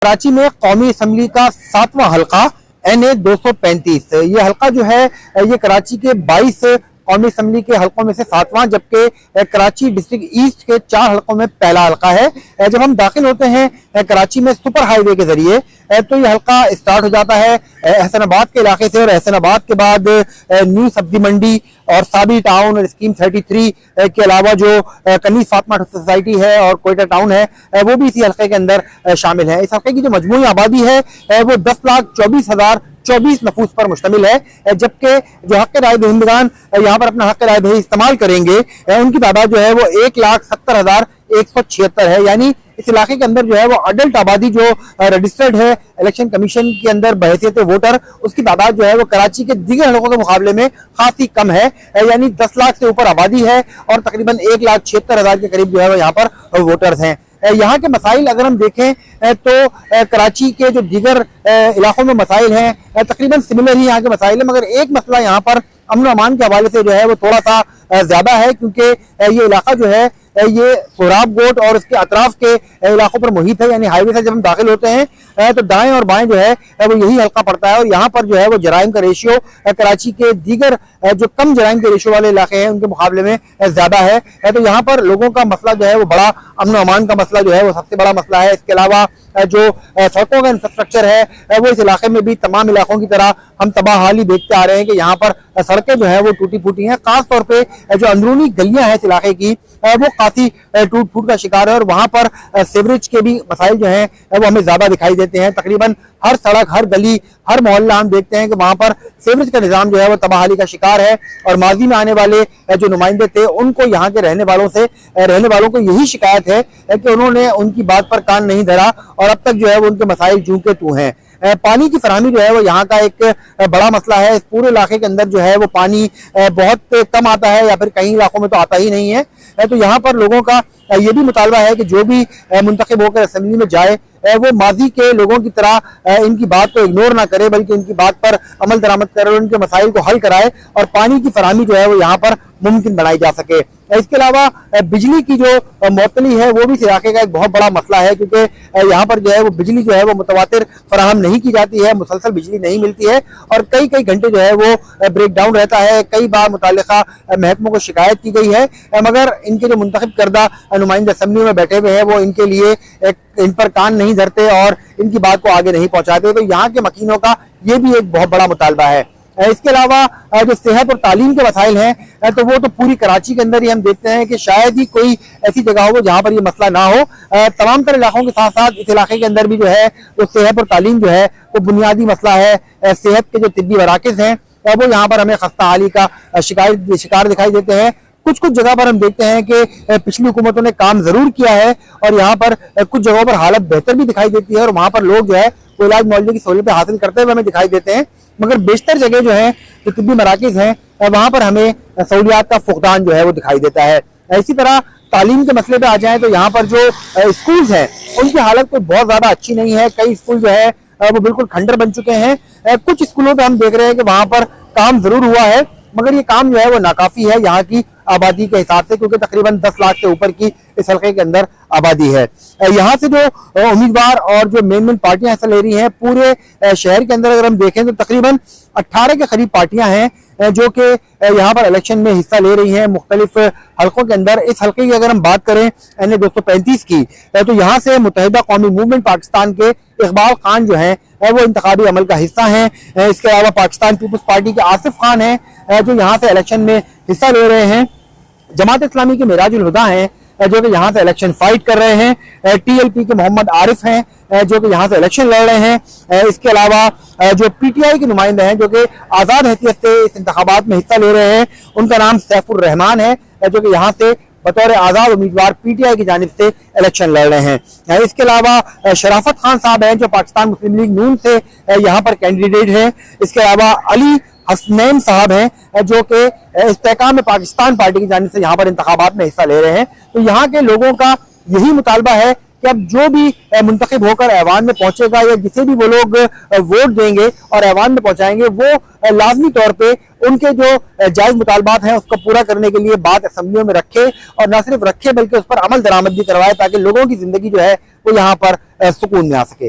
कराची में कौमी असम्बली का 7वां हल्का NA 235। ये हल्का जो है ये कराची के 22 कौमी असम्बली के हल्कों में से 7वां, जबकि कराची डिस्ट्रिक्ट ईस्ट के 4 हल्कों में पहला हल्का है। जब हम दाखिल होते हैं कराची में सुपर हाईवे के जरिए तो ये हल्का स्टार्ट हो जाता है एहसनाबाद के इलाके से, और एहसनाबाद के बाद न्यू सब्जी मंडी और साबी टाउन और स्कीम 33 के अलावा जो कनीज फातिमा सोसाइटी है और कोयटा टाउन है वो भी इसी हल्के के अंदर शामिल है। इस हल्के की जो मजमूई आबादी है वो 10,24,024 नफूस पर मुश्तमिल है, जबकि जो हक राय दहिंदगान यहाँ पर अपना हक राय दही इस्तेमाल करेंगे उनकी तादाद जो है वो 1,70,176 है। यानी इस इलाके के अंदर जो है वो अडल्ट आबादी जो रजिस्टर्ड है इलेक्शन कमीशन के अंदर बहैसियत वोटर, उसकी तादाद जो है वो कराची के दीगर हलकों के मुकाबले में काफी कम है। यानी 10 लाख से ऊपर आबादी है और तकरीबन 1,76,000 के करीब जो है वो यहाँ पर वोटर्स हैं। यहाँ के मसाइल अगर हम देखें तो कराची के जो दीगर इलाकों में मसाइल हैं तकरीबन सिमिलर ही यहाँ के मसाइल है, मगर एक मसला यहाँ पर अमन अमान के हवाले से जो है वो थोड़ा सा ज्यादा है, क्योंकि ये इलाका जो है ये सोराब गोट और उसके अतराफ के इलाकों पर मुहित है। यानी हाईवे से जब हम दाखिल होते हैं तो दाएं और बाएं जो है वो यही हल्का पड़ता है, और यहाँ पर जो है वो जराइम का रेशियो कराची के दीगर जो कम जराइम के रेशियो वाले इलाके हैं उनके मुकाबले में ज्यादा है। तो यहाँ पर लोगों का मसला जो है वो बड़ा अमन अमान का मसला जो है वो सबसे बड़ा मसला है। इसके अलावा जो सड़कों का इंफ्रास्ट्रक्चर है वो इस इलाके में भी तमाम इलाकों की तरह हम तबाहाली देखते आ रहे हैं कि यहाँ पर सड़कें जो है वो टूटी फूटी हैं। खास तौर पे जो अंदरूनी गलियां हैं इस इलाके की वो काफी टूट फूट का शिकार है, और वहां पर सीवरेज के भी मसाइल जो हैं वो हमें ज्यादा दिखाई देते हैं। तकरीबन हर सड़क, हर गली, हर मोहल्ला हम देखते हैं कि वहां पर सीवरेज का निजाम जो है वो तबाहाली का शिकार है। और माजी में आने वाले जो नुमाइंदे थे उनको यहाँ के रहने वालों को यही शिकायत है कि उन्होंने उनकी बात पर कान नहीं धरा और अब तक जो है वो उनके मसाइल जूं के तू हैं। पानी की फराहमी जो है वो यहाँ का एक बड़ा मसला है। इस पूरे इलाके के अंदर जो है वो पानी बहुत कम आता है या फिर कई इलाकों में तो आता ही नहीं है। तो यहाँ पर लोगों का ये भी मुतालबा है कि जो भी मुंतखब होकर असेंबली में जाए वो माजी के लोगों की तरह इनकी बात को इग्नोर ना करे, बल्कि इनकी बात पर अमल दरामद करे और उनके मसाइल को हल कराए और पानी की फराहमी जो है वो यहाँ पर मुमकिन बनाई जा सके। इसके अलावा बिजली की जो मअतली है वो भी इस इलाके का एक बहुत बड़ा मसला है, क्योंकि यहाँ पर जो है वो बिजली जो है वो मुतवातिर फराहम नहीं की जाती है, मुसलसल बिजली नहीं मिलती है और कई कई घंटे जो है वो ब्रेक डाउन रहता है। कई बार मुताल्लिका महकमों को शिकायत की गई है, मगर इनके जो मुंतखब करदा नुमाइंदे असेंबली में बैठे हुए हैं वो इनके लिए इन पर कान नहीं धरते और इनकी बात को आगे नहीं पहुंचाते। तो यहाँ के मकीनों का ये भी एक बहुत बड़ा मुतालबा है। इसके अलावा जो सेहत और तालीम के मसाइल हैं तो वो तो पूरी कराची के अंदर ही हम देखते हैं कि शायद ही कोई ऐसी जगह हो जहाँ पर ये मसला ना हो। तमाम तरह इलाकों के साथ साथ इस इलाके के अंदर भी जो है वो सेहत और तालीम जो है वो बुनियादी मसला है। सेहत के जो तिब्बी मराकज़ हैं वो यहाँ पर हमें खस्ता हाली का शिकार दिखाई देते हैं। कुछ जगह पर हम देखते हैं कि पिछली हुकूमतों ने काम जरूर किया है और यहाँ पर कुछ जगहों पर हालत बेहतर भी दिखाई देती है और वहाँ पर लोग जो है वो इलाज मुआवजे की सहूलियतें हासिल करते हुए हमें दिखाई देते हैं। मगर बेशतर जगह जो है जो तिब्बी मराकज़ हैं वहाँ पर हमें सहूलियात का फुकदान जो है वो दिखाई देता है। इसी तरह तालीम के मसले पे आ जाए तो यहाँ पर जो स्कूल्स हैं उनकी हालत कोई बहुत ज्यादा अच्छी नहीं है। कई स्कूल जो है वो बिल्कुल खंडर बन चुके हैं। कुछ स्कूलों पे हम देख रहे हैं कि वहां पर काम जरूर हुआ है, मगर ये काम जो है वो नाकाफी है यहाँ की आबादी के हिसाब से, क्योंकि तकरीबन 10 लाख से ऊपर की इस हल्के के अंदर आबादी है। यहाँ से जो उम्मीदवार और जो मेन पार्टियां हिस्सा ले रही हैं पूरे शहर के अंदर अगर हम देखें तो तकरीबन 18 के करीब पार्टियां हैं जो कि यहाँ पर इलेक्शन में हिस्सा ले रही हैं मुख्तलिफ हल्कों के अंदर। इस हल्के की अगर हम बात करें NA 235 की तो यहाँ से मुत्तहिदा कौमी मूवमेंट पाकिस्तान के इकबाल खान जो हैं वो इंतखाबी अमल का हिस्सा हैं। इसके अलावा पाकिस्तान पीपल्स पार्टी के आसिफ खान हैं जो यहाँ से इलेक्शन में हिस्सा ले रहे हैं। जमात इस्लामी के मिराजुल हुदा हैं जो कि यहाँ से इलेक्शन फाइट कर रहे हैं। TLP के मोहम्मद आरिफ हैं जो कि यहाँ से इलेक्शन लड़ रहे हैं। इसके अलावा जो PTI के नुमाइंदे हैं जो कि आज़ाद हैसियत से इस इंतखाबात में हिस्सा ले रहे हैं, उनका नाम सैफुर रहमान है जो कि यहाँ से बतौर आज़ाद उम्मीदवार PTI की जानिब से इलेक्शन लड़ रहे हैं। इसके अलावा शराफत खान साहब हैं जो पाकिस्तान मुस्लिम लीग नून से यहाँ पर कैंडिडेट हैं। इसके अलावा अली हसनैन साहब हैं जो कि इस्तेकाम में पाकिस्तान पार्टी की जानिब से यहाँ पर इंतखाबात में हिस्सा ले रहे हैं। तो यहाँ के लोगों का यही मुतालबा है कि अब जो भी मुंतखब होकर ऐवान में पहुंचेगा या जिसे भी वो लोग वोट देंगे और ऐवान में पहुंचाएंगे वो लाजमी तौर पे उनके जो जायज मुतालबात हैं उसको पूरा करने के लिए बात असेंबलियों में रखे, और न सिर्फ रखे बल्कि उस पर अमल दरामद भी करवाए ताकि लोगों की जिंदगी जो है वो यहाँ पर सुकून में आ सके।